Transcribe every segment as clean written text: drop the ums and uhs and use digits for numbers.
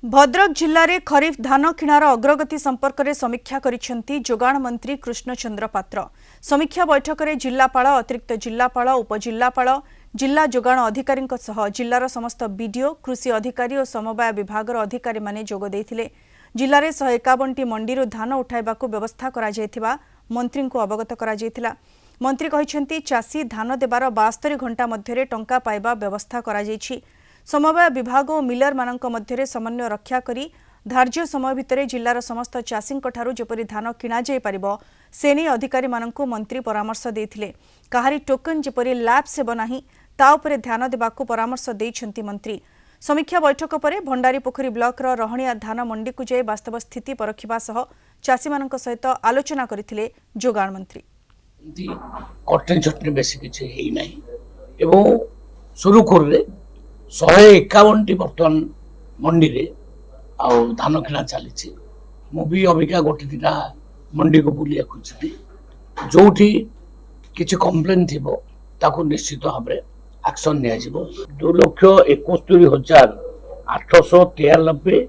भद्रक जिले में खरीफ धान किणार अग्रगति संपर्क में समीक्षा करिसेंती जोगाण मंत्री कृष्णचंद्र पात्र। समीक्षा बैठक में जिलापाल, अतिरिक्त जिलापाल, उपजिलापाल, जिला जोगाण अधिकारी जिलार समस्त बीडीओ, कृषि अधिकारी और समवाय विभाग अधिकारी माने जोग देइथिले। जिले में 151टी मंडी धान उठाइबा व्यवस्था करा जायथिबा मंत्री को अवगत करा जायथिला। मंत्री कहिसेंती चाषी धान देबार 72 घंटा मध्य टंका पाइबा व्यवस्था करा जायछि। समवाय विभाग और मिलर मानक मध्य समन्वय रक्षा करी धार्य समय भितर जिलार समस्त चाषी जेपरी धान किणा जाय पारिबो सेने अधिकारी मानकु मंत्री परामर्श देथिले। काहारी टोकन जेपरी लैप्स हेबो नाही ता उपरे ध्यान देबाकु परामर्श देइछंती मंत्री। समीक्षा बैठक पर भंडारीपोखरी ब्लॉकर रहणिया धान मंडी को जाय वास्तव स्थिति परखिबा सह चाषी मानक सहित आलोचना करथिले जोगाण मंत्री। कटनी छटनी बेसी किछि हेई नाही एवं सुरुखुर रे 151टी बर्तमान मंडी रे धान किणा चली। मुझे अबिका गोटे दिटा मंडी को बुलिया खोजी जो किसी कम्प्लेन थी निश्चित भाव में एक्शन नि 2,71,893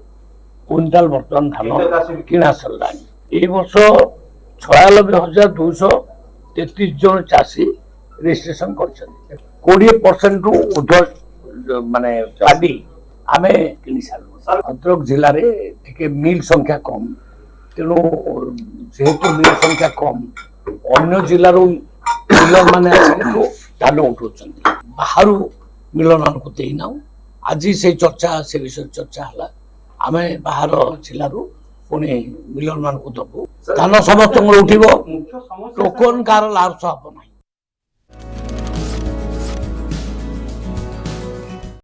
क्विंटाल बर्तमान धान किणा सरला। ए वर्ष 96,233 जन चाषी रजिस्ट्रेशन कर 20% रु ऊर्ध्व माने पार्टी आमे किनी सारू। भद्रक जिले में मिल संख्या कम तेणु जेहेतु मिल संख्या कम अन्य जिलार मिलर मैंने धान उठाऊ बाहर मिलर मान को देना। आज से चर्चा से विषय चर्चा है आम बाहर जिलूर पुणी मिलर मान को दबू धान समस्त उठो टोकन कार लाभ सब ना।